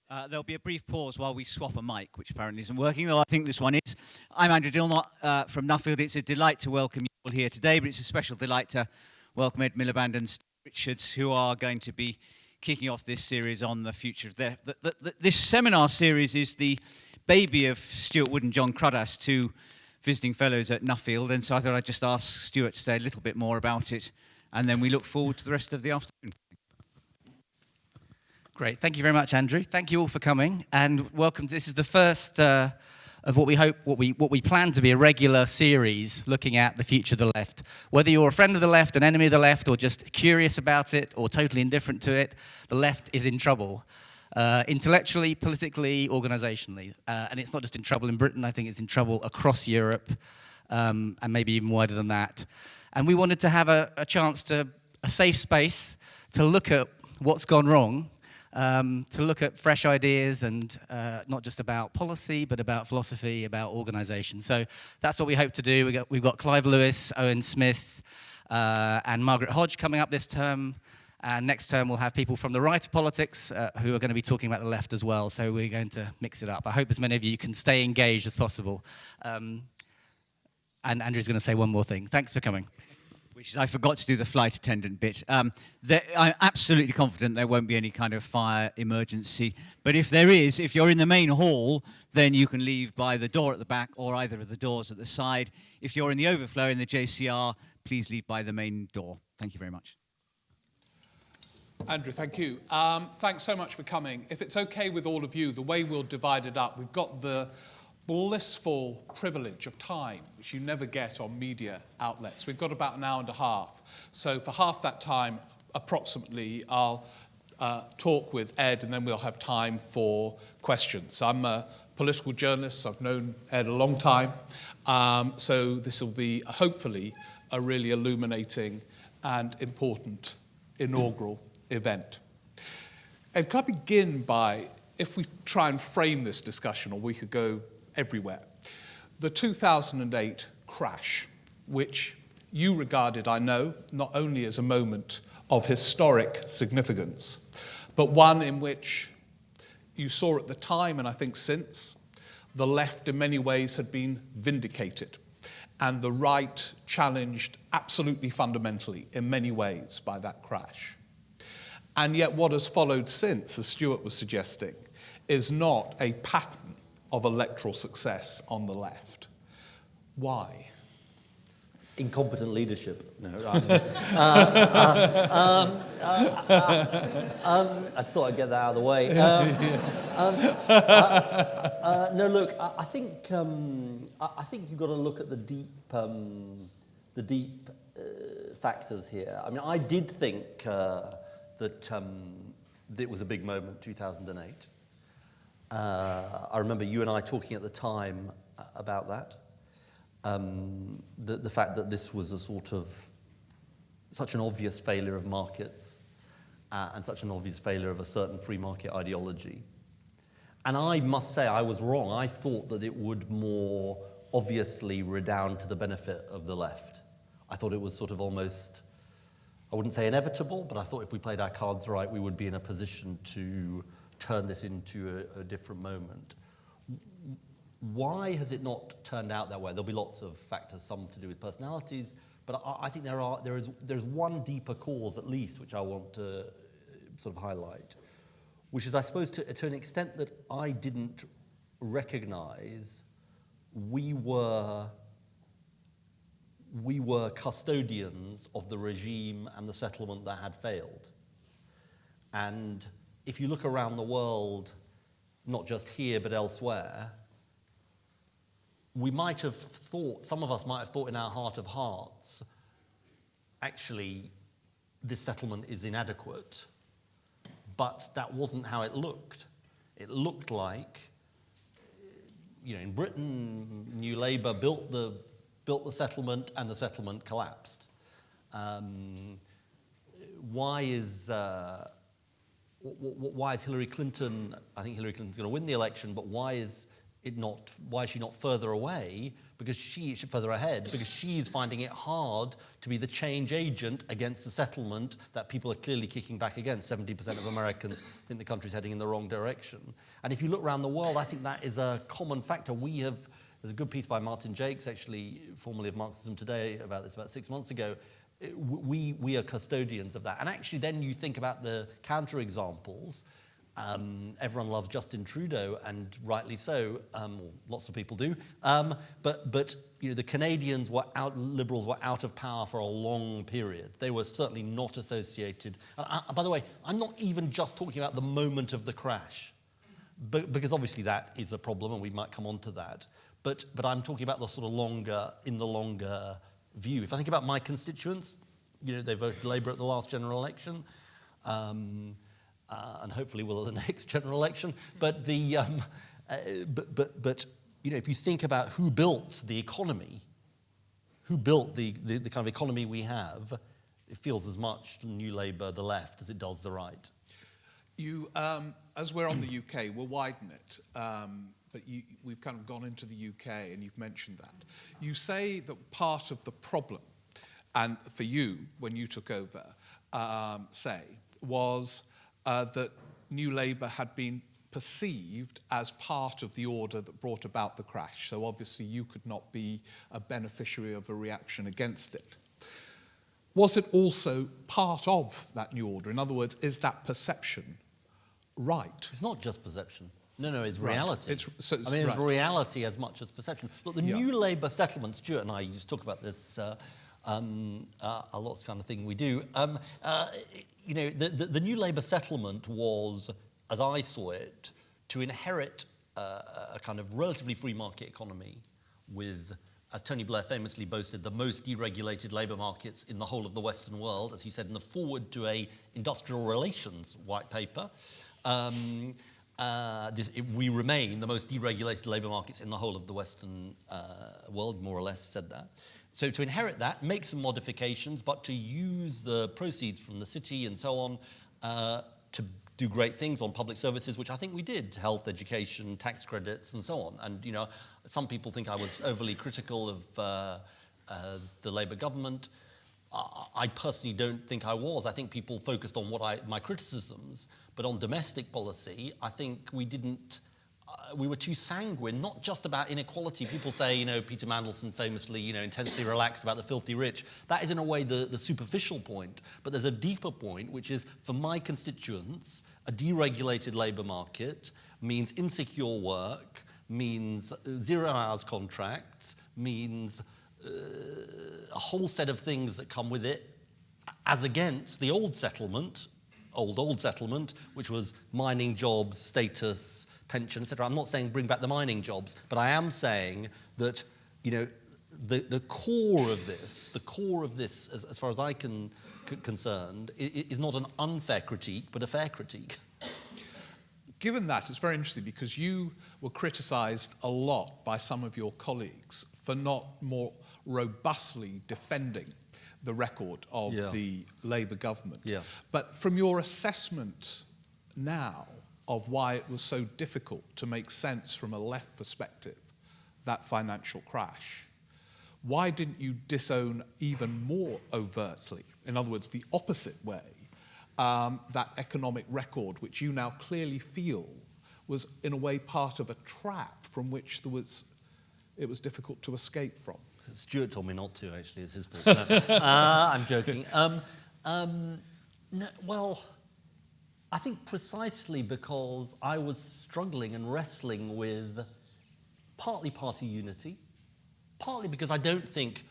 There'll be a brief pause while we swap a mic, which apparently isn't working, though I think this one is. I'm Andrew Dilnott from Nuffield. It's a delight to welcome you all here today, but it's a special delight to welcome Ed Miliband and Stewart Richards, who are going to be kicking off this series on the future of this seminar series is the baby of Stewart Wood and John Cruddas, two visiting fellows at Nuffield, and so I thought I'd just ask Stewart to say a little bit more about it, and then we look forward to the rest of the afternoon. Great. Thank you very much, Andrew. Thank you all for coming, and welcome. This is the first of what we plan to be a regular series looking at the future of the left. Whether you're a friend of the left, an enemy of the left, or just curious about it, or totally indifferent to it, the left is in trouble. Intellectually, politically, organisationally. And it's not just in trouble in Britain, I think it's in trouble across Europe, and maybe even wider than that. And we wanted to have a chance a safe space to look at what's gone wrong, to look at fresh ideas and not just about policy, but about philosophy, about organisation. So that's what we hope to do. We've got Clive Lewis, Owen Smith, and Margaret Hodge coming up this term. And next term we'll have people from the right of politics who are going to be talking about the left as well. So we're going to mix it up. I hope as many of you can stay engaged as possible. And Andrew's going to say one more thing. Thanks for coming. Which is, I forgot to do the flight attendant bit. I'm absolutely confident there won't be any kind of fire emergency. But if there is, if you're in the main hall, then you can leave by the door at the back or either of the doors at the side. If you're in the overflow in the JCR, please leave by the main door. Thank you very much. Andrew, thank you. Thanks so much for coming. If it's okay with all of you, the way we'll divide it up, we've got the blissful privilege of time, which you never get on media outlets. We've got about an hour and a half. So for half that time, approximately, I'll talk with Ed, and then we'll have time for questions. I'm a political journalist. I've known Ed a long time. So this will be, hopefully, a really illuminating and important inaugural event. And can I begin by, if we try and frame this discussion, or we could go everywhere, the 2008 crash, which you regarded, I know, not only as a moment of historic significance, but one in which you saw at the time, and I think since, the left in many ways had been vindicated, and the right challenged absolutely fundamentally in many ways by that crash. And yet what has followed since, as Stewart was suggesting, is not a pattern of electoral success on the left. Why? Incompetent leadership. No, I thought I'd get that out of the way. No, look, I think you've got to look at the deep factors here. I mean, I did think that it was a big moment, 2008. I remember you and I talking at the time about that. The fact that this was a sort of such an obvious failure of markets and such an obvious failure of a certain free market ideology. And I must say I was wrong. I thought that it would more obviously redound to the benefit of the left. I thought it was sort of almost, I wouldn't say inevitable, but I thought if we played our cards right, we would be in a position to turn this into a different moment. Why has it not turned out that way? There'll be lots of factors, some to do with personalities, but I think there's one deeper cause at least which I want to sort of highlight, which is, I suppose, to an extent that I didn't recognize, we were custodians of the regime and the settlement that had failed. And if you look around the world, not just here but elsewhere, we might have thought, some of us might have thought in our heart of hearts, actually, this settlement is inadequate. But that wasn't how it looked. It looked like, in Britain, New Labour built the settlement and the settlement collapsed. Why is Hillary Clinton, I think Hillary Clinton's going to win the election, but why is why is she not further away? Because further ahead, because she's finding it hard to be the change agent against the settlement that people are clearly kicking back against. 70% of Americans think the country's heading in the wrong direction. And if you look around the world, I think that is a common factor. There's a good piece by Martin Jakes, actually, formerly of Marxism Today, about this about 6 months ago. We are custodians of that. And actually then you think about the counterexamples. Everyone loves Justin Trudeau, and rightly so. Lots of people do. But the Canadians Liberals were out of power for a long period. They were certainly not associated. By the way, I'm not even just talking about the moment of the crash, because obviously that is a problem, and we might come on to that. But I'm talking about the sort of longer view. If I think about my constituents, they voted Labour at the last general election. And hopefully will at the next general election. But if you think about who built the economy, who built the kind of economy we have, it feels as much New Labour, the left, as it does the right. You, as we're on the UK, we'll widen it. But we've kind of gone into the UK, and you've mentioned that. You say that part of the problem, and for you, when you took over, was that New Labour had been perceived as part of the order that brought about the crash. So obviously you could not be a beneficiary of a reaction against it. Was it also part of that new order? In other words, is that perception right? It's not just perception. No, it's reality. It's it's reality as much as perception. Look, the New Labour settlement, Stewart and I used to talk about this a lot, kind of thing we do. The New Labour settlement was, as I saw it, to inherit a kind of relatively free market economy with, as Tony Blair famously boasted, the most deregulated labour markets in the whole of the Western world, as he said in the foreword to a industrial relations white paper. We remain the most deregulated labour markets in the whole of the Western world, more or less said that. So to inherit that, make some modifications, but to use the proceeds from the city and so on to do great things on public services, which I think we did, health, education, tax credits, and so on. And, some people think I was overly critical of the Labour government. I personally don't think I was. I think people focused on my criticisms, but on domestic policy, I think we were too sanguine, not just about inequality. People say, Peter Mandelson famously, intensely relaxed about the filthy rich. That is in a way the superficial point, but there's a deeper point, which is, for my constituents, a deregulated labour market means insecure work, means 0 hours contracts, means a whole set of things that come with it, as against the old settlement, which was mining jobs, status, pension, etc. I'm not saying bring back the mining jobs, but I am saying that, the core of this, as far as I can concerned, is not an unfair critique, but a fair critique. Given that, it's very interesting because you were criticised a lot by some of your colleagues for not more robustly defending the record of the Labour government. Yeah. But from your assessment now of why it was so difficult to make sense from a left perspective, that financial crash, why didn't you disown even more overtly, in other words, the opposite way, that economic record, which you now clearly feel was in a way part of a trap from which it was difficult to escape from? Stewart told me not to, actually. It's his fault. No. I'm joking. Well, I think precisely because I was struggling and wrestling with partly party unity, partly because I don't think,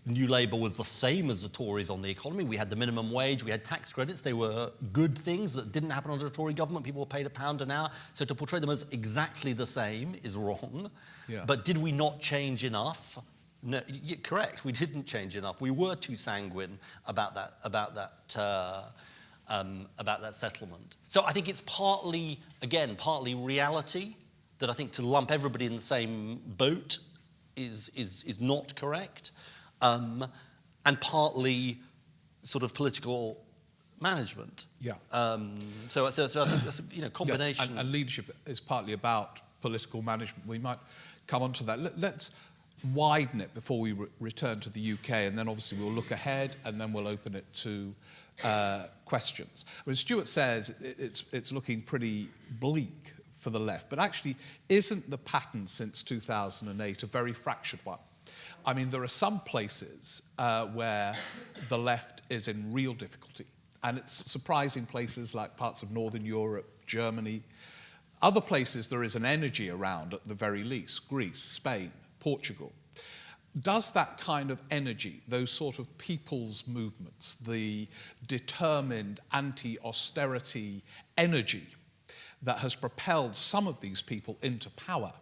New Labour was the same as the Tories on the economy. We had the minimum wage, we had tax credits. They were good things that didn't happen under the Tory government. People were paid £1 an hour. So to portray them as exactly the same is wrong. Yeah. But did we not change enough? No, correct. We didn't change enough. We were too sanguine about that settlement. So I think it's partly reality, that I think to lump everybody in the same boat is not correct. And partly sort of political management. Yeah. So I think that's a combination. Yeah, and leadership is partly about political management. We might come on to that. Let's widen it before we return to the UK, and then obviously we'll look ahead, and then we'll open it to questions. I mean, Stewart says it's looking pretty bleak for the left, but actually isn't the pattern since 2008 a very fractured one? I mean, there are some places where the left is in real difficulty, and it's surprising places like parts of Northern Europe, Germany. Other places there is an energy around at the very least, Greece, Spain, Portugal. Does that kind of energy, those sort of people's movements, the determined anti-austerity energy that has propelled some of these people into power,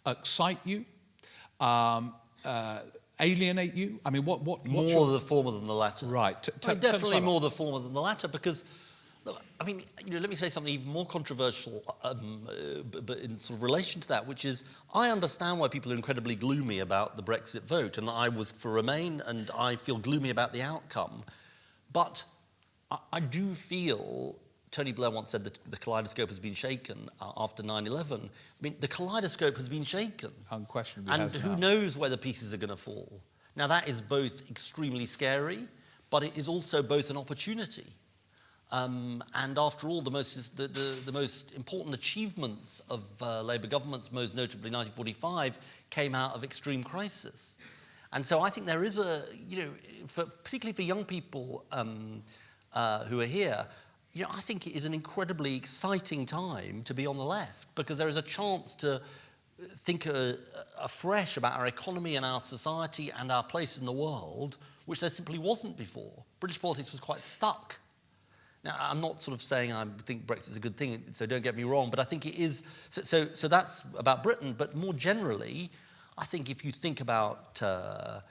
excite you, alienate you? I mean, what's more the former than the latter. Right. Definitely more the former than the latter, because, look, I mean, let me say something even more controversial, but in sort of relation to that, which is, I understand why people are incredibly gloomy about the Brexit vote, and I was for Remain, and I feel gloomy about the outcome. But I do feel, Tony Blair once said that the kaleidoscope has been shaken after 9/11. I mean, the kaleidoscope has been shaken. Unquestionably And has who now. knows where the pieces are going to fall. Now, that is both extremely scary, but it is also both an opportunity. And after all, the most important achievements of Labour governments, most notably 1945, came out of extreme crisis. And so I think there is particularly for young people who are here, I think it is an incredibly exciting time to be on the left, because there is a chance to think afresh about our economy and our society and our place in the world, which there simply wasn't before. British politics was quite stuck. Now, I'm not sort of saying I think Brexit is a good thing, so don't get me wrong, but I think it is. So that's about Britain, but more generally, I think if you think about, and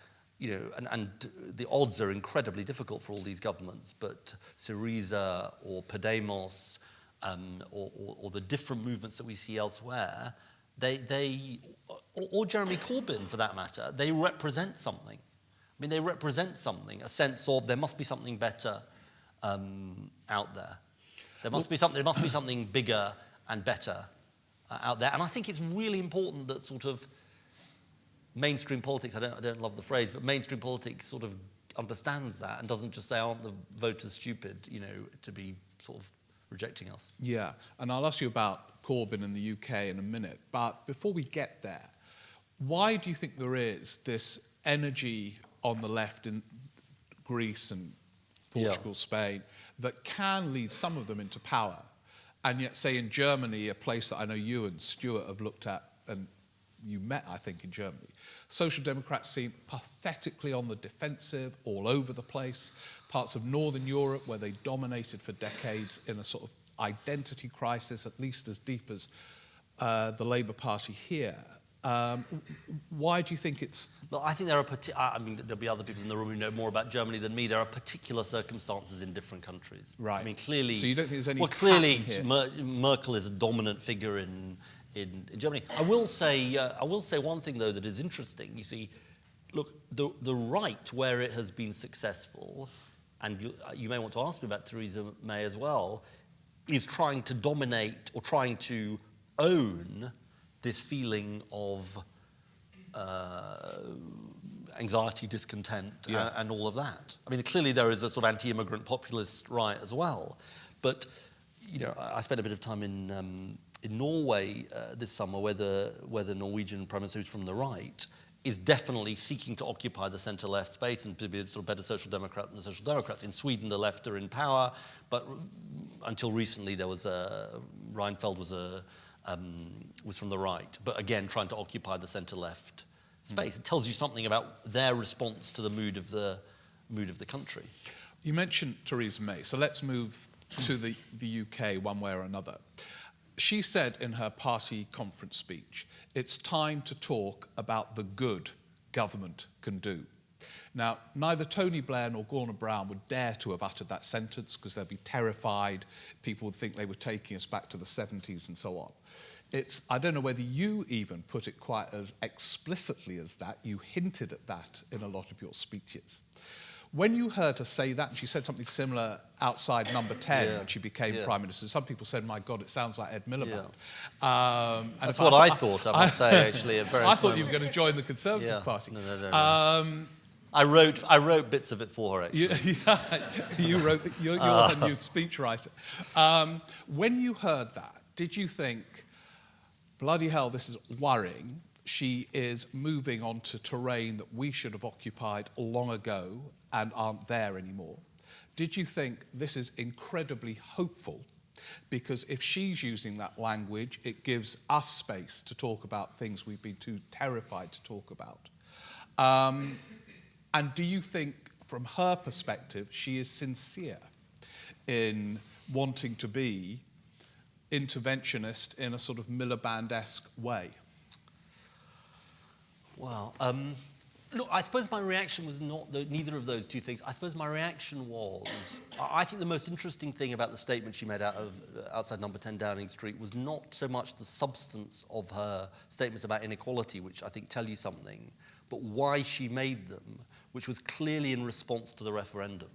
the odds are incredibly difficult for all these governments, but Syriza or Podemos or the different movements that we see elsewhere, or Jeremy Corbyn for that matter, they represent something. I mean, they represent something, a sense of there must be something better out there. There must be something bigger and better out there. And I think it's really important that sort of mainstream politics, I don't love the phrase, but mainstream politics sort of understands that and doesn't just say, aren't the voters stupid, to be sort of rejecting us. Yeah, and I'll ask you about Corbyn in the UK in a minute, but before we get there, why do you think there is this energy on the left in Greece and Portugal, Spain, that can lead some of them into power, and yet, say, in Germany, a place that I know you and Stewart have looked at, and you met, I think, in Germany, Social Democrats seem pathetically on the defensive, all over the place. Parts of Northern Europe, where they dominated for decades in a sort of identity crisis, at least as deep as the Labour Party here. Why do you think it's... Look, I think there are there'll be other people in the room who know more about Germany than me. There are particular circumstances in different countries. Right. I mean, clearly... So you don't think there's any... Well, clearly, here? Merkel is a dominant figure in Germany. I will say one thing, though, that is interesting. You see, look, the right, where it has been successful, and you may want to ask me about Theresa May as well, is trying to dominate or trying to own this feeling of anxiety, discontent, and all of that. I mean, clearly there is a sort of anti-immigrant populist right as well. But, I spent a bit of time in Norway this summer, where the Norwegian Prime Minister, who's from the right, is definitely seeking to occupy the centre-left space and to be a sort of better social democrat than the Social Democrats. In Sweden, the left are in power, but until recently there was Reinfeldt was from the right, but again trying to occupy the centre-left space. It tells you something about their response to the mood of the country. You mentioned Theresa May, so let's move to the UK one way or another. She said in her party conference speech, it's time to talk about the good government can do. Now, neither Tony Blair nor Gordon Brown would dare to have uttered that sentence because they'd be terrified. People would think they were taking us back to the 70s and so on. I don't know whether you even put it quite as explicitly as that. You hinted at that in a lot of your speeches. When you heard her say that, and she said something similar outside number 10 when she became Prime Minister, some people said, my God, it sounds like Ed Miliband. And that's what I thought, I must say, actually, at various I thought moments. you were going to join the Conservative Party. No. I wrote bits of it for her, actually. You wrote, you're the new speechwriter. When you heard that, did you think, bloody hell, this is worrying? She is moving onto terrain that we should have occupied long ago and aren't there anymore. Did you think this is incredibly hopeful? Because if she's using that language, it gives us space to talk about things we've been too terrified to talk about. And do you think, from her perspective, she is sincere in wanting to be interventionist in a sort of Miliband-esque way? Well, look, I suppose my reaction was not neither of those two things. I suppose my reaction was, I think the most interesting thing about the statement she made outside number 10 Downing Street was not so much the substance of her statements about inequality, which I think tell you something, but why she made them, which was clearly in response to the referendum.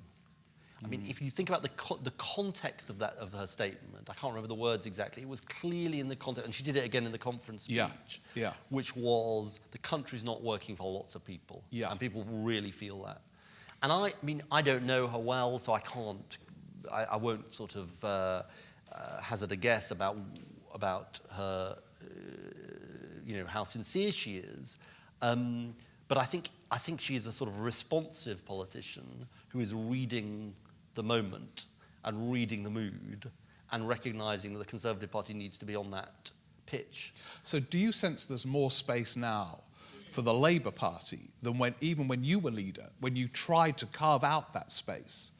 I mean, if you think about the context of her statement, I can't remember the words exactly, it was clearly in the context, and she did it again in the conference speech, which was the country's not working for lots of people, and people really feel that. And I mean, I don't know her well, so I won't sort of hazard a guess about her, how sincere she is. But I think she is a sort of responsive politician who is reading the moment and reading the mood and recognising that the Conservative Party needs to be on that pitch. So do you sense there's more space now for the Labour Party than even when you were leader, when you tried to carve out that space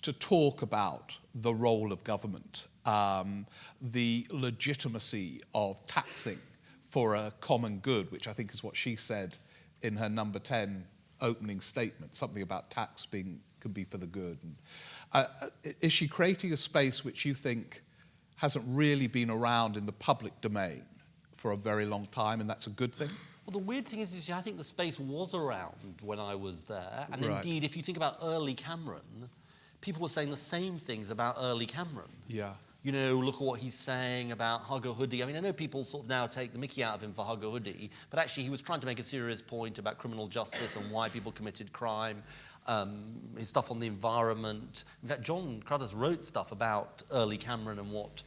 to talk about the role of government, the legitimacy of taxing for a common good, which I think is what she said in her number 10 opening statement, something about tax could be for the good. Is she creating a space which you think hasn't really been around in the public domain for a very long time, and that's a good thing? Well, the weird thing is I think the space was around when I was there, and indeed, if you think about early Cameron, people were saying the same things about early Cameron. Yeah. You know, look at what he's saying about Hugger Hoodie. I mean, I know people sort of now take the mickey out of him for Hugger Hoodie, but actually he was trying to make a serious point about criminal justice and why people committed crime, his stuff on the environment. In fact, John Cruddas wrote stuff about early Cameron and what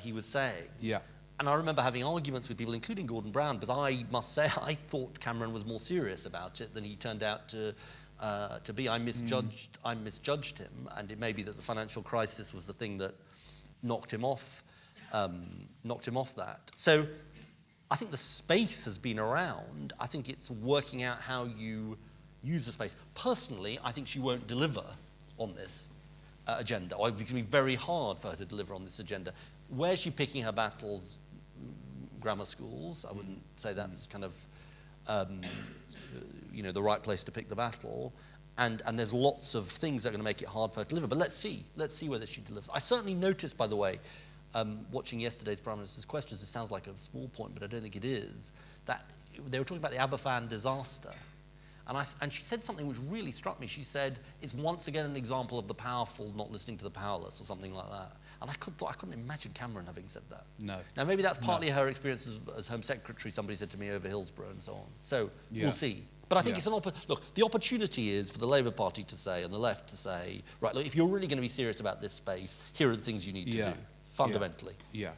he was saying. Yeah. And I remember having arguments with people, including Gordon Brown, because I must say I thought Cameron was more serious about it than he turned out to be. I misjudged him, and it may be that the financial crisis was the thing that knocked him off that. So I think the space has been around. I think it's working out how you use the space. Personally, I think she won't deliver on this agenda, or it's going to be very hard for her to deliver on this agenda. Where's she picking her battles? Grammar schools. I wouldn't say that's kind of the right place to pick the battle. And there's lots of things that are going to make it hard for her to deliver. But let's see whether she delivers. I certainly noticed, by the way, watching yesterday's Prime Minister's questions, it sounds like a small point, but I don't think it is, that they were talking about the Aberfan disaster. And she said something which really struck me. She said, it's once again an example of the powerful not listening to the powerless, or something like that. And I couldn't imagine Cameron having said that. No. Now, maybe that's partly her experience as Home Secretary, somebody said to me, over Hillsborough and so on. So we'll see. But I think it's look, the opportunity is for the Labour Party to say, and the left to say, right, look, if you're really going to be serious about this space, here are the things you need to do, fundamentally. Yeah.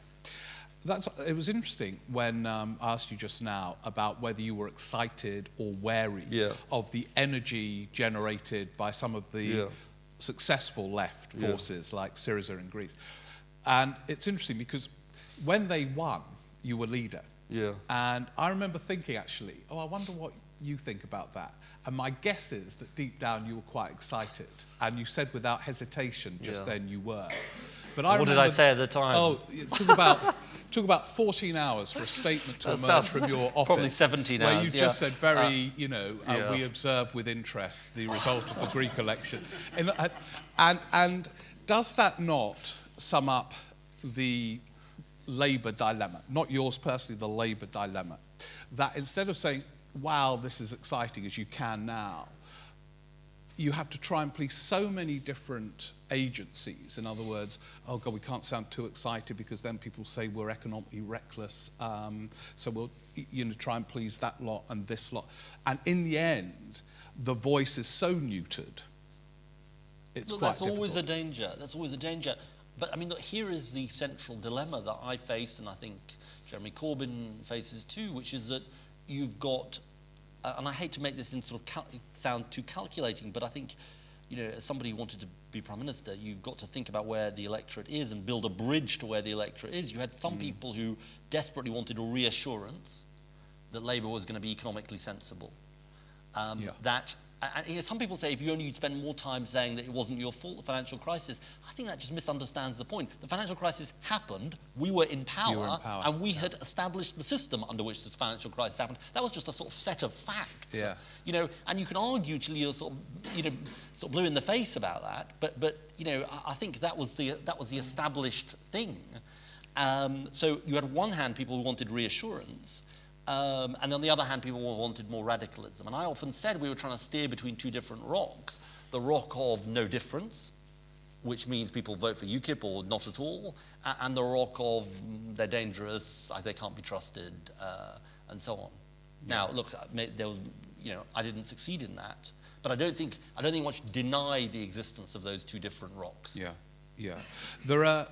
It was interesting when I asked you just now about whether you were excited or wary of the energy generated by some of the successful left forces like Syriza in Greece. And it's interesting because when they won, you were leader. Yeah. And I remember thinking, actually, I wonder what you think about that. And my guess is that deep down you were quite excited. And you said without hesitation just then you were. But what did I say at the time? It took about 14 hours for a statement to emerge from your office. Probably 17 hours, where you just said we observe with interest the result of the Greek election. And does that not sum up the Labour dilemma? Not yours personally, the Labour dilemma. That instead of saying, wow, this is exciting as you can now, you have to try and please so many different agencies. In other words, oh God, we can't sound too excited because then people say we're economically reckless. So we'll try and please that lot and this lot. And in the end, the voice is so neutered. It's quite that's difficult. always a danger. That's always a danger. But I mean, look, here is the central dilemma that I face, and I think Jeremy Corbyn faces too, which is that you've got, and I hate to make this in sort of sound too calculating, but I think, as somebody who wanted to be Prime Minister, you've got to think about where the electorate is and build a bridge to where the electorate is. You had some people who desperately wanted a reassurance that Labour was going to be economically sensible. And some people say if you only spend more time saying that it wasn't your fault, the financial crisis, I think that just misunderstands the point. The financial crisis happened, we were in power, and we had established the system under which this financial crisis happened. That was just a sort of set of facts. And you can argue till you're sort of blue in the face about that, but I think that was the established thing. So you had on one hand people who wanted reassurance, and on the other hand, people wanted more radicalism. And I often said we were trying to steer between two different rocks. The rock of no difference, which means people vote for UKIP or not at all, and the rock of they're dangerous, they can't be trusted, and so on. Now, look, there was, I didn't succeed in that, but I don't think one should deny the existence of those two different rocks. Yeah. There are,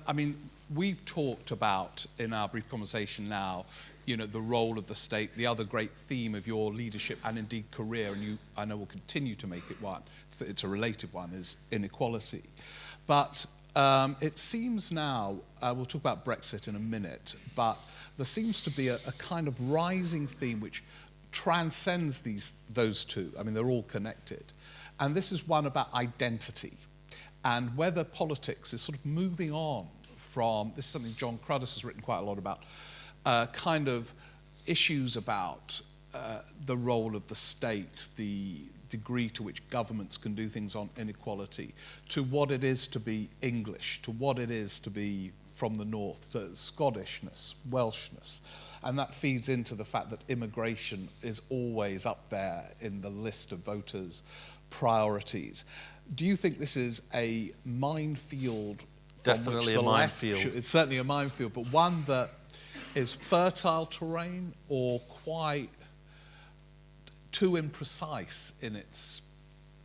we've talked about in our brief conversation now, the role of the state, the other great theme of your leadership and indeed career, and you, I know, will continue to make it one, it's a related one, is inequality. But it seems now, we'll talk about Brexit in a minute, but there seems to be a kind of rising theme which transcends those two. They're all connected. And this is one about identity and whether politics is sort of moving on from, this is something John Cruddas has written quite a lot about, kind of issues about the role of the state, the degree to which governments can do things on inequality, to what it is to be English, to what it is to be from the north, to Scottishness, Welshness. And that feeds into the fact that immigration is always up there in the list of voters' priorities. Do you think this is a minefield? Definitely a minefield. It's certainly a minefield, but one that is fertile terrain or quite too imprecise in its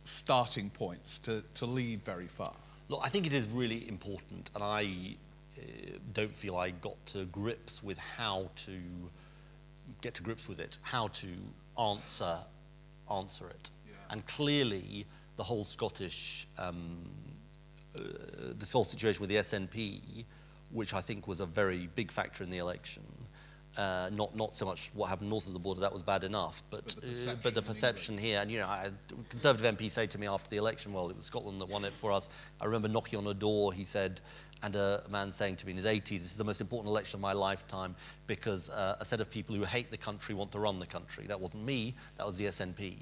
starting points to lead very far? Look, I think it is really important, and I don't feel I got to grips with how to get to grips with it, how to answer it. And clearly, the whole Scottish, this whole situation with the SNP, which I think was a very big factor in the election. Not so much what happened north of the border, that was bad enough, but the perception here. And I had a Conservative MP say to me after the election, well, it was Scotland that won it for us. I remember knocking on a door, he said, and a man saying to me in his 80s, this is the most important election of my lifetime because a set of people who hate the country want to run the country. That wasn't me, that was the SNP.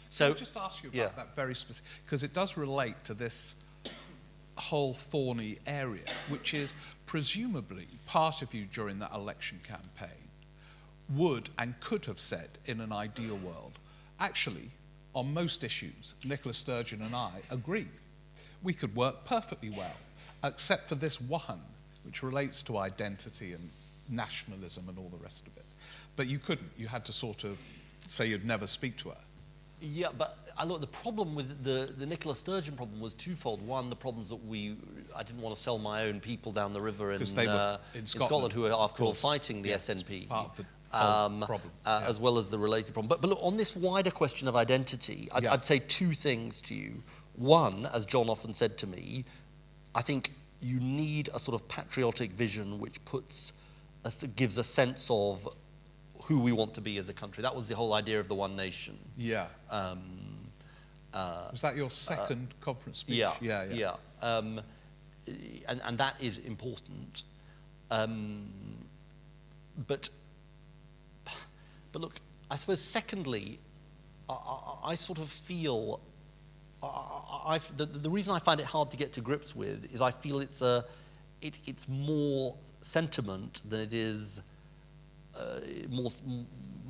So I'll just ask you about that very specific, because it does relate to this whole thorny area, which is presumably part of you during that election campaign would and could have said in an ideal world, actually, on most issues, Nicola Sturgeon and I agree. We could work perfectly well, except for this one, which relates to identity and nationalism and all the rest of it. But you couldn't. You had to sort of say you'd never speak to her. Yeah, but look, the problem with the Nicola Sturgeon problem was twofold. One, the problems that I didn't want to sell my own people down the river in Scotland who are, after all, fighting the SNP. Part of the problem. As well as the related problem. But look, on this wider question of identity, I'd say two things to you. One, as John often said to me, I think you need a sort of patriotic vision which gives a sense of who we want to be as a country. That was the whole idea of the One Nation. Yeah. Was that your second conference speech? Yeah. And that is important. But look, I suppose secondly, I sort of feel, the reason I find it hard to get to grips with is I feel it's more sentiment than it is more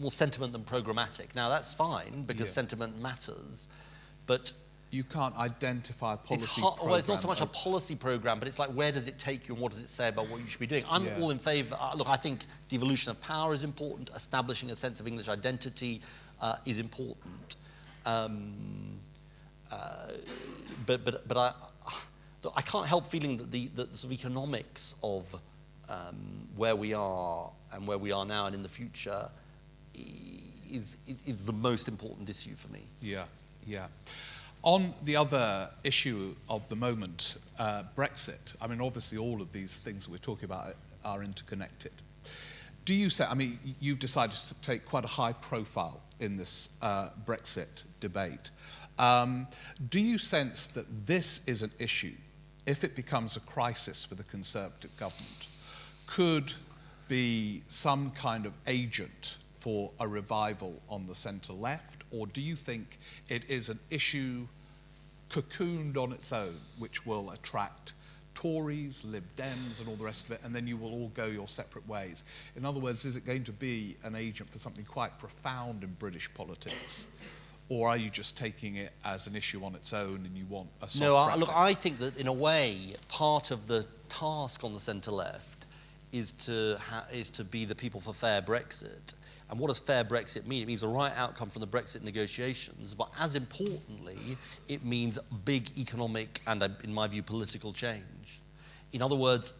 sentiment than programmatic. Now that's fine because sentiment matters, but you can't identify a policy well, it's not so programme. much a policy program, but it's like, where does it take you and what does it say about what you should be doing? I'm Yeah. all in favour. Look, I think devolution of power is important. Establishing a sense of English identity is important. But I can't help feeling that the sort of economics of where we are and where we are now and in the future is the most important issue for me. Yeah, yeah. On the other issue of the moment, Brexit, I mean, obviously all of these things that we're talking about are interconnected. Do you say, I mean, you've decided to take quite a high profile in this Brexit debate. Do you sense that this is an issue, if it becomes a crisis for the Conservative government, could be some kind of agent for a revival on the centre-left? Or do you think it is an issue cocooned on its own, which will attract Tories, Lib Dems and all the rest of it, and then you will all go your separate ways? In other words, is it going to be an agent for something quite profound in British politics? Or are you just taking it as an issue on its own and you want a soft Brexit? Look, I think that in a way, part of the task on the centre-left is to be the people for fair Brexit. And what does fair Brexit mean? It means the right outcome from the Brexit negotiations, but as importantly, it means big economic and, in my view, political change. In other words,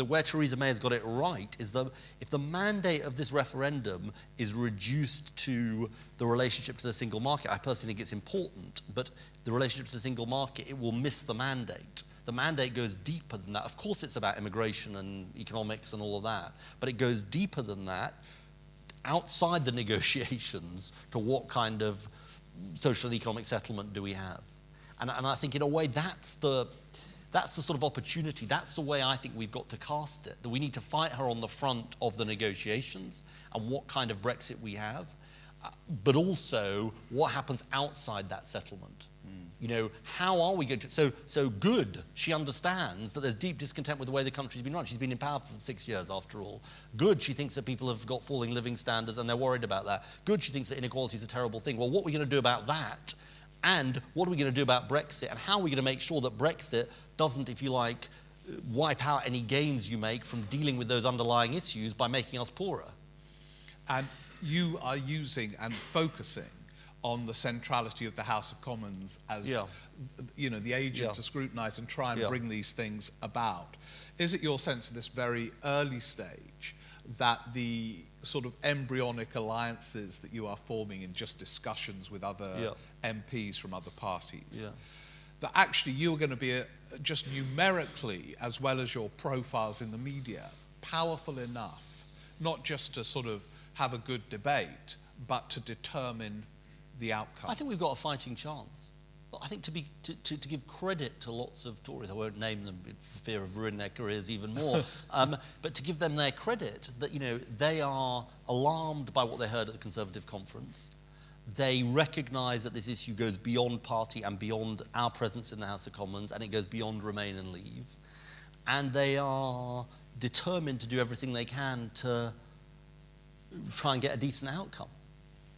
where Theresa May has got it right is that if the mandate of this referendum is reduced to the relationship to the single market, I personally think it's important, but the relationship to the single market, it will miss the mandate. The mandate goes deeper than that. Of course, it's about immigration and economics and all of that, but it goes deeper than that, outside the negotiations, to what kind of social and economic settlement do we have. And I think in a way that's the sort of opportunity, that's the way I think we've got to cast it, that we need to fight her on the front of the negotiations and what kind of Brexit we have, but also what happens outside that settlement. You know, how are we going to... So good, she understands that there's deep discontent with the way the country's been run. She's been in power for 6 years, after all. Good, she thinks that people have got falling living standards and they're worried about that. Good, she thinks that inequality is a terrible thing. Well, what are we going to do about that? And what are we going to do about Brexit? And how are we going to make sure that Brexit doesn't, if you like, wipe out any gains you make from dealing with those underlying issues by making us poorer? And you are using and focusing on the centrality of the House of Commons as you know, the agent to scrutinise and try and bring these things about. Is it your sense at this very early stage that the sort of embryonic alliances that you are forming in just discussions with other MPs from other parties, that actually you're going to be just numerically, as well as your profiles in the media, powerful enough not just to sort of have a good debate, but to determine the outcome? I think we've got a fighting chance. I think to give credit to lots of Tories, I won't name them for fear of ruining their careers even more, but to give them their credit that, you know, they are alarmed by what they heard at the Conservative conference. They recognise that this issue goes beyond party and beyond our presence in the House of Commons, and it goes beyond Remain and Leave. And they are determined to do everything they can to try and get a decent outcome.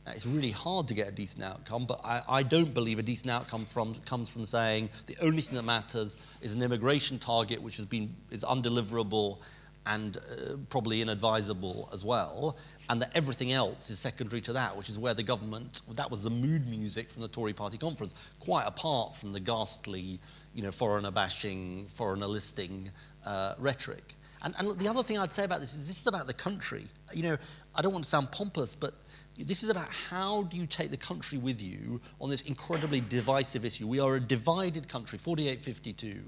Now, it's really hard to get a decent outcome, but I don't believe a decent outcome comes from saying the only thing that matters is an immigration target which is undeliverable and probably inadvisable as well, and that everything else is secondary to that, which is where the government, that was the mood music from the Tory party conference, quite apart from the ghastly, you know, foreigner bashing, foreigner listing rhetoric. And look, the other thing I'd say about this is about the country. You know, I don't want to sound pompous, but this is about how do you take the country with you on this incredibly divisive issue. We are a divided country, 48-52.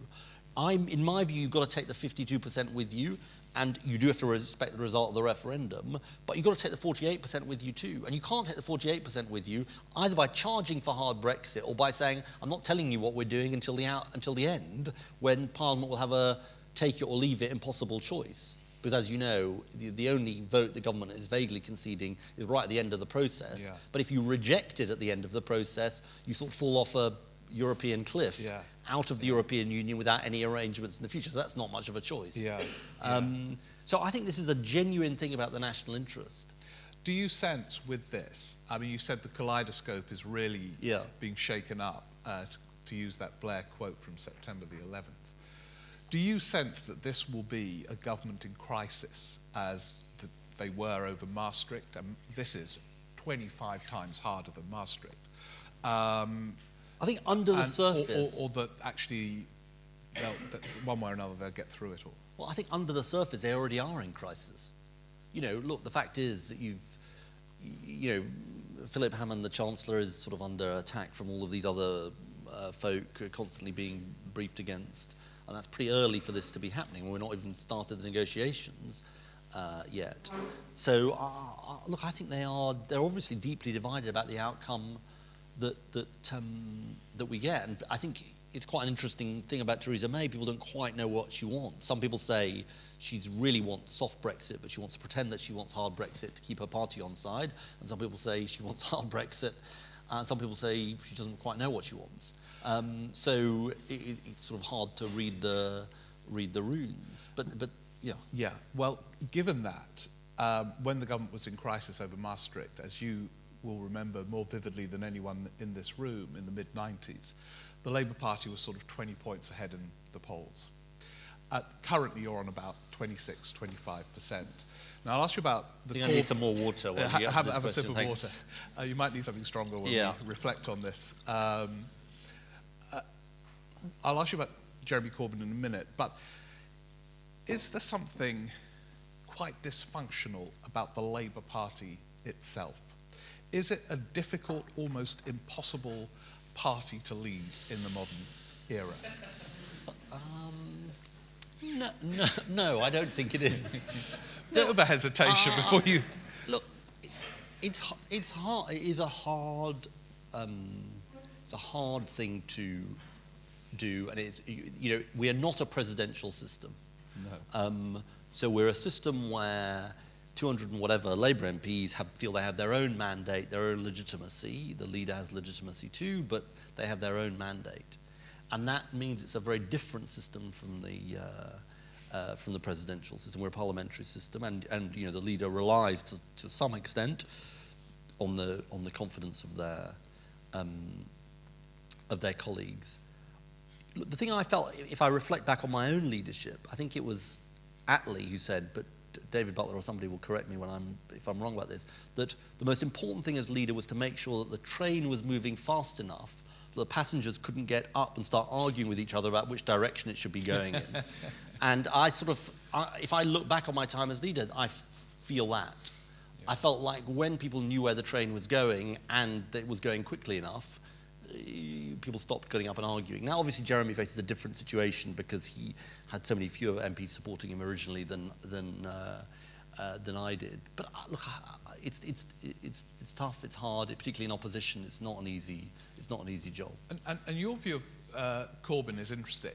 In my view, you've got to take the 52% with you, and you do have to respect the result of the referendum, but you've got to take the 48% with you too. And you can't take the 48% with you either by charging for hard Brexit or by saying, I'm not telling you what we're doing until the end, when Parliament will have a take it or leave it impossible choice. Because as you know, the only vote the government is vaguely conceding is right at the end of the process. Yeah. But if you reject it at the end of the process, you sort of fall off a European cliff out of the European Union without any arrangements in the future. So that's not much of a choice. So I think this is a genuine thing about the national interest. Do you sense with this, I mean, you said the kaleidoscope is really being shaken up, to use that Blair quote from September the 11th. Do you sense that this will be a government in crisis, as they were over Maastricht? And this is 25 times harder than Maastricht. I think under the surface... Or that actually, one way or another, they'll get through it all. Well, I think under the surface, they already are in crisis. You know, look, the fact is that Philip Hammond, the Chancellor, is sort of under attack from all of these other folk constantly being briefed against. And that's pretty early for this to be happening. We're not even started the negotiations yet. So, look, I think they're obviously deeply divided about the outcome that we get. And I think it's quite an interesting thing about Theresa May. People don't quite know what she wants. Some people say she really wants soft Brexit, but she wants to pretend that she wants hard Brexit to keep her party on side. And some people say she wants hard Brexit. And some people say she doesn't quite know what she wants. So it's sort of hard to read the runes. But yeah. Yeah. Well, given that, when the government was in crisis over Maastricht, as you will remember more vividly than anyone in this room, in the mid-90s, the Labour Party was sort of 20 points ahead in the polls. Currently, you're on about 26, 25%. Now, I'll ask you about the... I think I need some more water. Have a sip of water. You might need something stronger when we reflect on this. I'll ask you about Jeremy Corbyn in a minute, but is there something quite dysfunctional about the Labour Party itself? Is it a difficult, almost impossible party to lead in the modern era? No, I don't think it is. Bit of a hesitation before you... Look, it's hard. It is a hard thing to do, and it's, we are not a presidential system. No. So we're a system where 200 and whatever Labour MPs feel they have their own mandate, their own legitimacy. The leader has legitimacy too, but they have their own mandate, and that means it's a very different system from the presidential system. We're a parliamentary system, and the leader relies to some extent on the confidence of their colleagues. The thing I felt, if I reflect back on my own leadership, I think it was Attlee who said, but David Butler or somebody will correct me if I'm wrong about this, that the most important thing as leader was to make sure that the train was moving fast enough that the passengers couldn't get up and start arguing with each other about which direction it should be going in. And if I look back on my time as leader, I feel that. Yeah. I felt like when people knew where the train was going and it was going quickly enough, people stopped getting up and arguing. Now, obviously, Jeremy faces a different situation because he had so many fewer MPs supporting him originally than I did. But look, it's tough. It's hard, particularly in opposition. It's not an easy job. And your view of Corbyn is interesting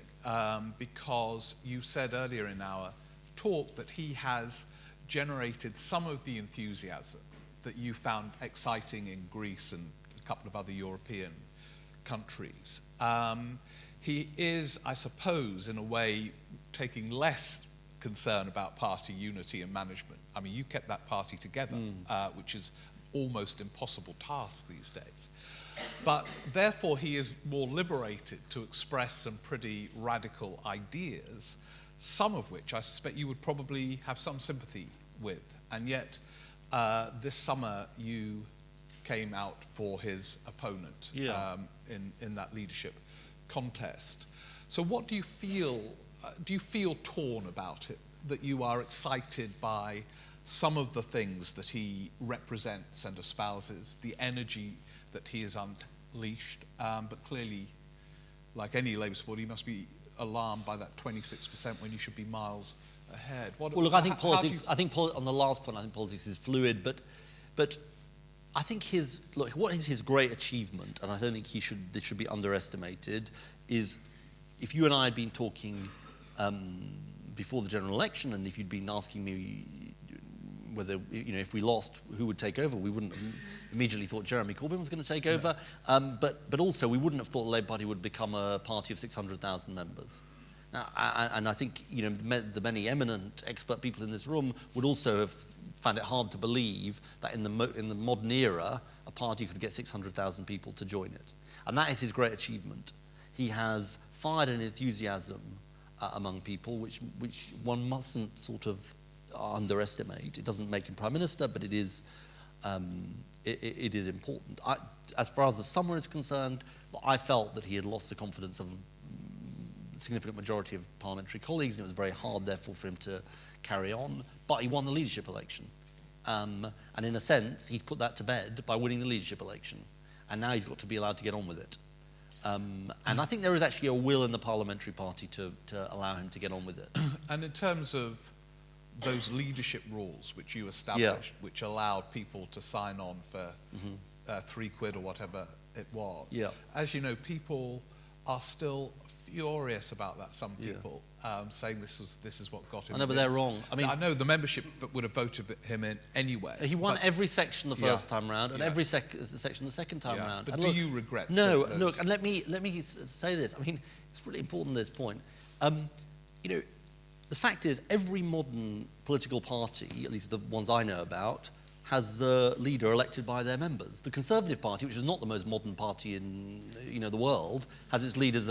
because you said earlier in our talk that he has generated some of the enthusiasm that you found exciting in Greece and a couple of other European countries. He is, I suppose, in a way, taking less concern about party unity and management. I mean, you kept that party together, which is almost impossible task these days. But therefore, he is more liberated to express some pretty radical ideas, some of which I suspect you would probably have some sympathy with. And yet, this summer, you came out for his opponent in that leadership contest. So what do you feel? Do you feel torn about it, that you are excited by some of the things that he represents and espouses, the energy that he has unleashed, but clearly, like any Labour supporter, you must be alarmed by that 26% when you should be miles ahead. Well, look, I think politics. On the last point, I think politics is fluid, but I think what is his great achievement, and I don't think this should be underestimated, is if you and I had been talking before the general election, and if you'd been asking me whether, if we lost, who would take over, we wouldn't have immediately thought Jeremy Corbyn was going to take over, but also we wouldn't have thought the Labour Party would become a party of 600,000 members. And I think the many eminent expert people in this room would also have found it hard to believe that in the modern era, a party could get 600,000 people to join it. And that is his great achievement. He has fired an enthusiasm among people, which one mustn't sort of underestimate. It doesn't make him prime minister, but it is important. As far as the summer is concerned, I felt that he had lost the confidence of a significant majority of parliamentary colleagues, and it was very hard, therefore, for him to carry on. But he won the leadership election. And in a sense, he's put that to bed by winning the leadership election. And now he's got to be allowed to get on with it. And I think there is actually a will in the parliamentary party to allow him to get on with it. And in terms of those leadership rules which you established, which allowed people to sign on for £3 or whatever it was, as you know, people are still furious about that. Some people saying this is what got him. I know, but they're wrong. I mean, I know the membership would have voted him in anyway. He won every section the first time round, and every section the second time round. But and do look, you regret? No, look, and let me say this. I mean, it's really important at this point. The fact is, every modern political party, at least the ones I know about, has a leader elected by their members. The Conservative Party, which is not the most modern party in the world, has its leaders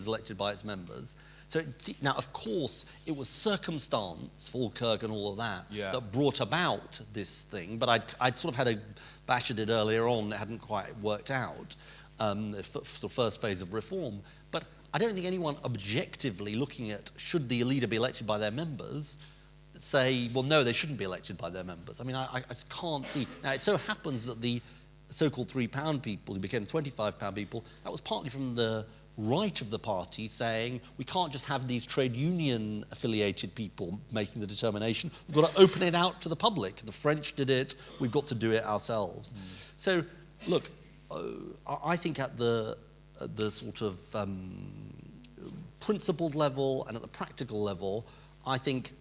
elected by its members. So now, of course, it was circumstance, Falkirk and all of that, that brought about this thing. But I'd sort of had a bash at it earlier on. It hadn't quite worked out, the first phase of reform. But I don't think anyone objectively looking at should the leader be elected by their members say, well, no, they shouldn't be elected by their members. I mean, I just can't see. Now, it so happens that the so-called £3 people who became £25 people, that was partly from the right of the party saying, we can't just have these trade union affiliated people making the determination. We've got to open it out to the public. The French did it. We've got to do it ourselves. So, look, I think at the sort of principled level and at the practical level, I think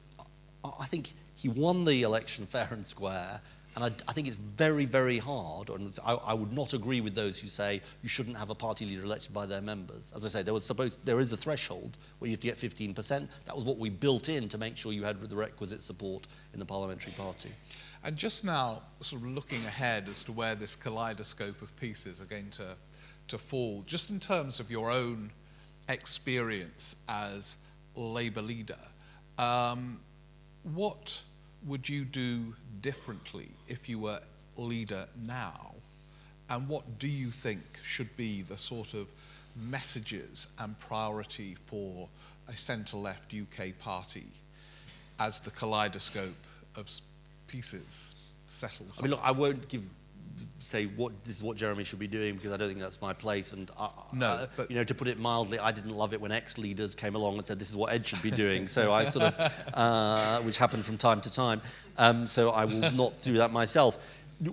he won the election fair and square, and I think it's very, very hard, and I would not agree with those who say you shouldn't have a party leader elected by their members. As I say, there is a threshold where you have to get 15%. That was what we built in to make sure you had the requisite support in the parliamentary party. And just now, sort of looking ahead as to where this kaleidoscope of pieces are going to fall, just in terms of your own experience as Labour leader, what would you do differently if you were leader now? And what do you think should be the sort of messages and priority for a centre-left UK party as the kaleidoscope of pieces settles? I mean, look, I won't say this is what Jeremy should be doing, because I don't think that's my place. And but to put it mildly, I didn't love it when ex-leaders came along and said this is what Ed should be doing. So I sort of, which happened from time to time. So I will not do that myself.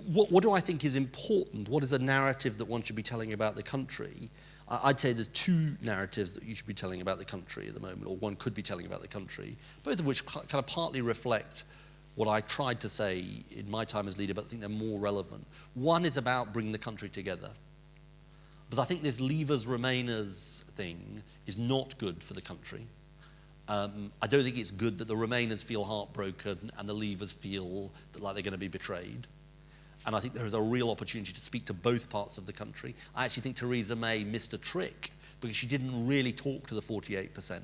What do I think is important? What is a narrative that one should be telling about the country? I'd say there's two narratives that you should be telling about the country at the moment, or one could be telling about the country, both of which kind of partly reflect what I tried to say in my time as leader, but I think they're more relevant. One is about bringing the country together. Because I think this Leavers Remainers thing is not good for the country. I don't think it's good that the Remainers feel heartbroken and the Leavers feel like they're going to be betrayed. And I think there is a real opportunity to speak to both parts of the country. I actually think Theresa May missed a trick because she didn't really talk to the 48%.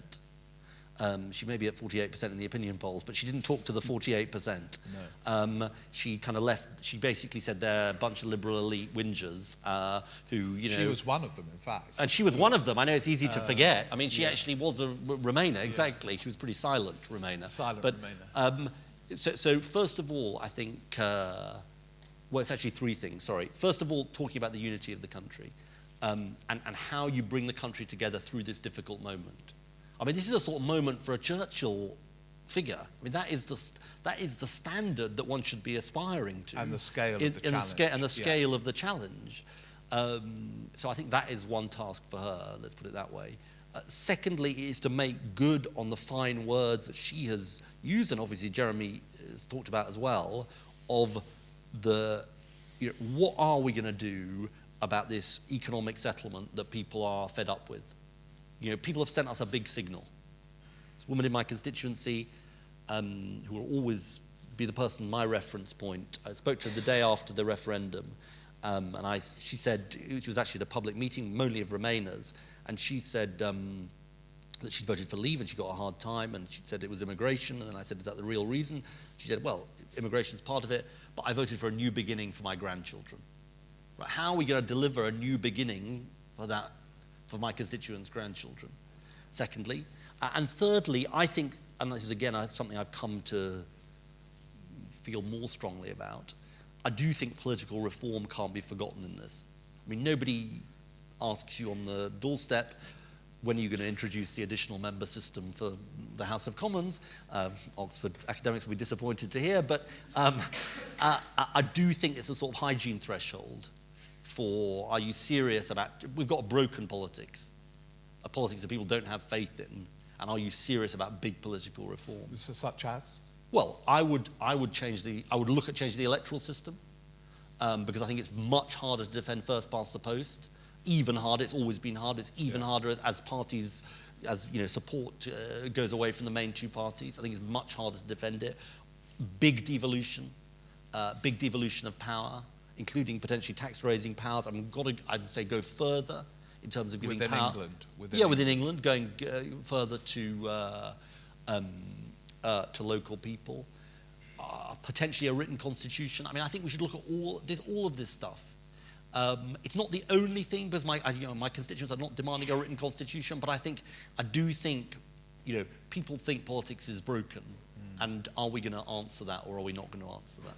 She may be at 48% in the opinion polls, but she didn't talk to the 48%. No. She kind of left. She basically said they're a bunch of liberal elite whingers who, She was one of them, in fact. And she was one of them. I know it's easy to forget. I mean, she actually was a Remainer, exactly. She was a pretty silent Remainer. Remainer. So first of all, I think, well, it's actually three things, sorry. First of all, talking about the unity of the country and how you bring the country together through this difficult moment. I mean, this is a sort of moment for a Churchill figure. I mean, that is the standard that one should be aspiring to. And the scale of the challenge. And the scale of the challenge. So I think that is one task for her, let's put it that way. Secondly, is to make good on the fine words that she has used, and obviously Jeremy has talked about as well, of what are we going to do about this economic settlement that people are fed up with? People have sent us a big signal. This woman in my constituency, who will always be the person, my reference point. I spoke to her the day after the referendum, and she said, she was actually at a public meeting, mainly of Remainers, and she said that she'd voted for Leave and she got a hard time, and she said it was immigration, and then I said, is that the real reason? She said, well, immigration's part of it, but I voted for a new beginning for my grandchildren. Right? How are we going to deliver a new beginning for my constituents' grandchildren? Secondly, and thirdly, I think, and this is again something I've come to feel more strongly about, I do think political reform can't be forgotten in this. I mean, nobody asks you on the doorstep, when are you going to introduce the additional member system for the House of Commons? Oxford academics will be disappointed to hear, but I do think it's a sort of hygiene threshold for, are you serious about, we've got a broken politics, a politics that people don't have faith in, and are you serious about big political reform? Such as? Well, I would look at changing the electoral system, because I think it's much harder to defend first past the post. Even harder. It's always been hard. It's even harder as parties, support goes away from the main two parties. I think it's much harder to defend it. Big devolution of power, including potentially tax-raising powers. I'd say go further in terms of giving within power. England. Within England, going further to local people. Potentially a written constitution. I mean, I think we should look at all of this stuff. It's not the only thing, because my constituents are not demanding a written constitution, but I do think, people think politics is broken, and are we going to answer that, or are we not going to answer that?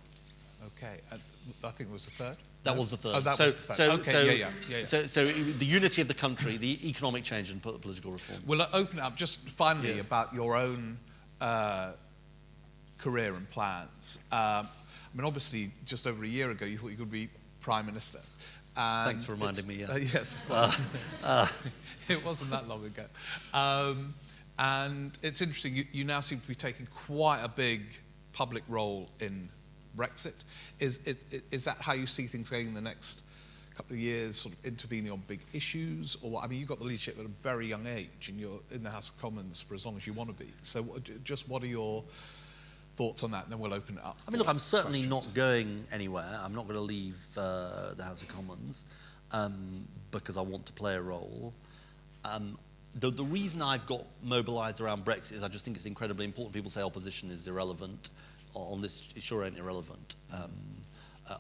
Okay, and I think it was the third. That was the third. Oh, that was the third. Okay, yeah. So the unity of the country, the economic change, and political reform. We'll open it up just finally about your own career and plans. I mean, obviously, just over a year ago, you thought you could be Prime Minister. Thanks for reminding me. Yeah. Yes. It wasn't that long ago. And it's interesting, you now seem to be taking quite a big public role in Brexit. Is that how you see things going in the next couple of years, sort of intervening on big issues? Or what? I mean, you got the leadership at a very young age, and you're in the House of Commons for as long as you want to be. So what are your thoughts on that, and then we'll open it up. I mean, look, I'm certainly not going anywhere. I'm not going to leave the House of Commons because I want to play a role. The reason I've got mobilised around Brexit is I just think it's incredibly important. People say opposition is irrelevant on this. It sure ain't irrelevant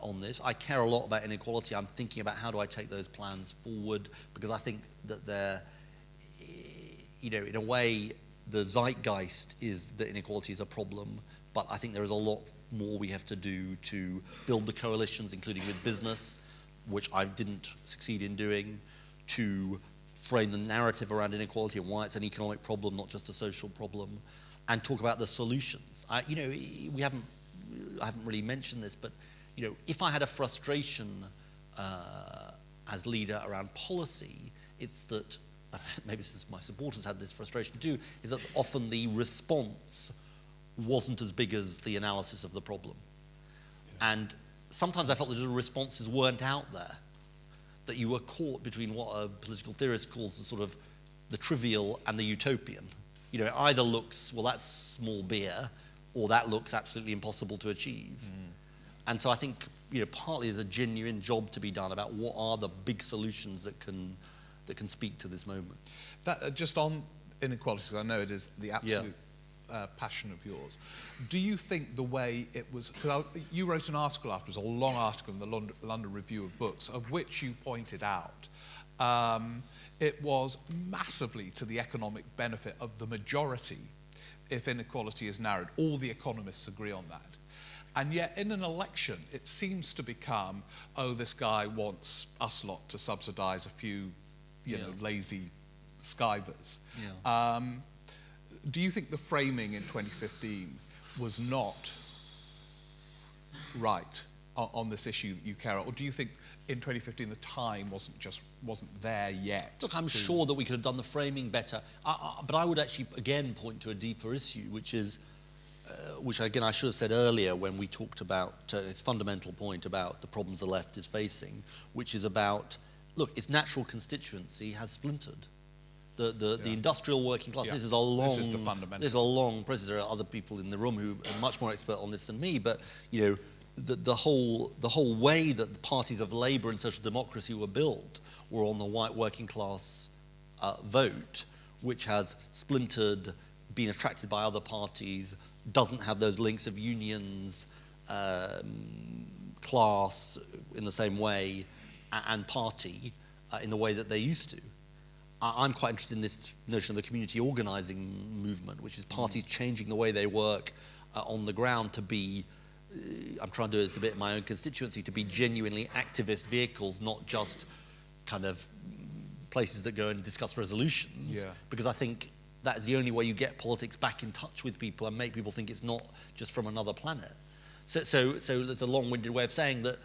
on this. I care a lot about inequality. I'm thinking about how do I take those plans forward, because I think that they're, in a way, the zeitgeist is that inequality is a problem. But I think there is a lot more we have to do to build the coalitions, including with business, which I didn't succeed in doing, to frame the narrative around inequality and why it's an economic problem, not just a social problem, and talk about the solutions. I haven't really mentioned this, but if I had a frustration as leader around policy, it's that, maybe my supporters had this frustration too, is that often the response wasn't as big as the analysis of the problem. Yeah. And sometimes I felt that the responses weren't out there, that you were caught between what a political theorist calls the sort of the trivial and the utopian. It either looks, well, that's small beer, or that looks absolutely impossible to achieve. And so I think, partly there's a genuine job to be done about what are the big solutions that can speak to this moment. That, just on inequality, because I know it is the absolute passion of yours. Do you think the way it was, because you wrote an article afterwards, a long article in the London Review of Books, of which you pointed out it was massively to the economic benefit of the majority if inequality is narrowed. All the economists agree on that. And yet in an election, it seems to become, this guy wants us lot to subsidise a few, lazy skivers. Yeah. Do you think the framing in 2015 was not right on this issue that you care about? Or do you think in 2015 the time wasn't there yet? Look, I'm sure that we could have done the framing better. But I would actually, again, point to a deeper issue, which is, which again I should have said earlier when we talked about its fundamental point about the problems the left is facing, which is about, look, its natural constituency has splintered. the industrial working class. Yeah. This is a long. This is the fundamental. This is a long process. There are other people in the room who are much more expert on this than me, but you know, the whole way that the parties of labour and social democracy were built were on the white working class vote, which has splintered, been attracted by other parties, doesn't have those links of unions, class in the same way, and party in the way that they used to. I'm quite interested in this notion of the community organising movement, which is parties changing the way they work on the ground to be, I'm trying to do this a bit in my own constituency, to be genuinely activist vehicles, not just kind of places that go and discuss resolutions. Yeah. Because I think that is the only way you get politics back in touch with people and make people think it's not just from another planet. So that's a long-winded way of saying that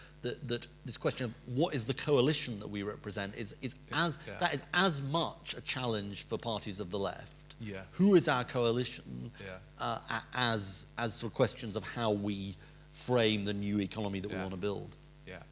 this question of what is the coalition that we represent is as much a challenge for parties of the left. Yeah. Who is our coalition? Yeah. As sort of questions of how we frame the new economy that we want to build. Yeah.